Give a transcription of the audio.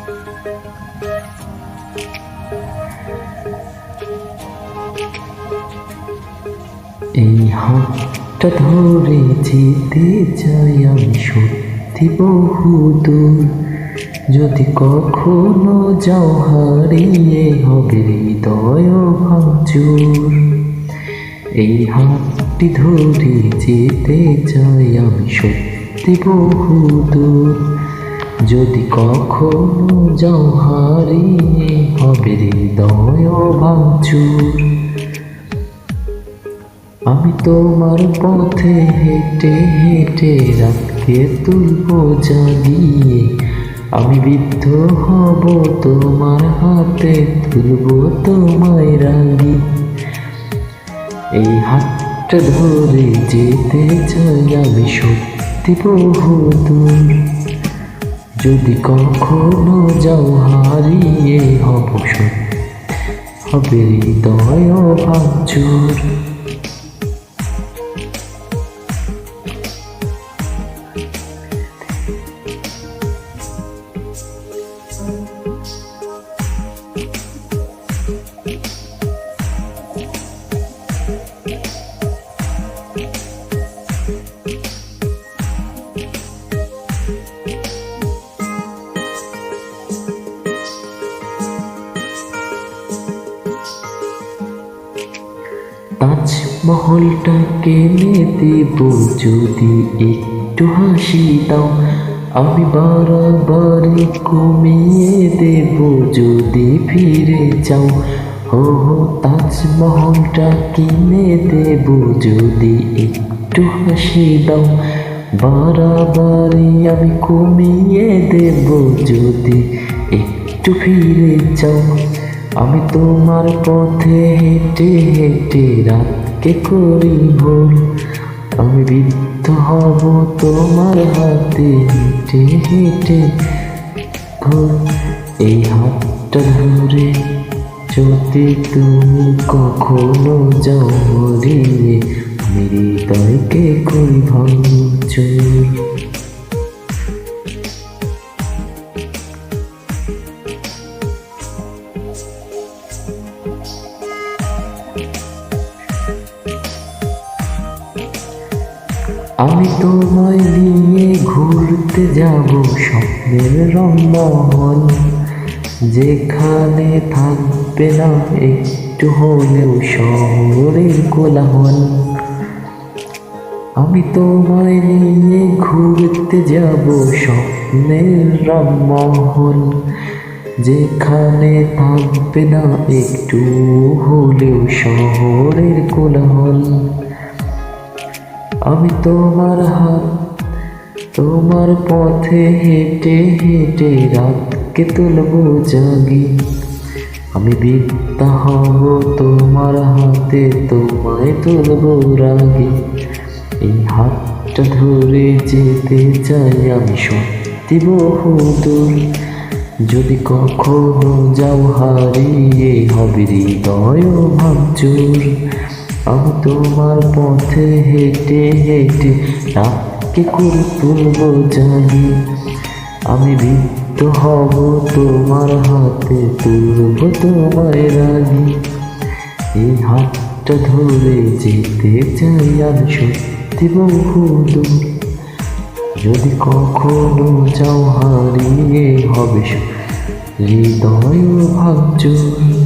এই হাতটা ধরে যেতে চাই আমি সত্যি বহুদূর। যদি কখনো যাও হারিয়ে হবে হৃদয় ভাঙচুর। এই হাতটি ধরে যেতে চাই আমি সত্যি বহুদূর। যদি কখনো যাও হারিয়ে হবে হৃদয় ভাঙচুর। আমি তোমার পথে হেঁটে হেঁটে রাতকে তুলবো জাগিয়ে। আমি বিদ্ধ হব তোমার হাতে, তুলবো তোমায় রাগি। এই হাতটা ধরে যেতে চাই আমি সত্যি বহুদূর। যদি কখনো যাও হারিয়ে হবে হৃদয় ভাঙচুর। তাজমহলটা কেনে দেব যদি একটু হাসি দাও। আমি বাড়াবাড়ি কমিয়ে দেব যদি ফিরে যাও। হো হো তাজমহলটা কিনে দেব যদি একটু হাসি দাও। বাড়াবাড়ি আমি কমিয়ে দেব যদি একটু ফিরে যাও। আমি তোমার পথে হেঁটে হেঁটে রাতকে করি ভোর। আমি বিদ্ধ হব তোমার হাতে হেঁটে হেঁটে ঘোর। এই হাতটা ধরে যদি তুমি কখনো যাও হারিয়ে, আমি হৃদয়কে করি ভাঙচুর। আমি তোমায় নিয়ে ঘুরতে যাব স্বপ্নের রংমহল, যেখানে থাকবে না একটু হলেও শহরের কোলাহল। আমি তোমায় নিয়ে ঘুরতে যাব স্বপ্নের রংমহল, যেখানে থাকবে না একটু হলেও শহরের কোলাহল। আমি তোমার পথে হেঁটে হেঁটে রাতকে তুলবো জাগি। আমি বিদ্যা হব তোমার হাতে, তোমায় তুলবো রাগি। এই হাতটা ধরে যেতে চাই আমি সত্যি বহুদূর। যদি কখনো যাও হারিয়ে হবে হৃদয় ভাঙচুর। আমি তোমার পথে হেঁটে হেঁটে রাতকে করে তুলবো জাগি। আমি বিদ্ধ হব তোমার হাতে, তুলবো তোমায় রাগি। এই হাতটা ধরে যেতে চাই আমি সত্যি বহুদূর। যদি কখনো যাও হারিয়ে হবে হৃদয় ভাঙচুর।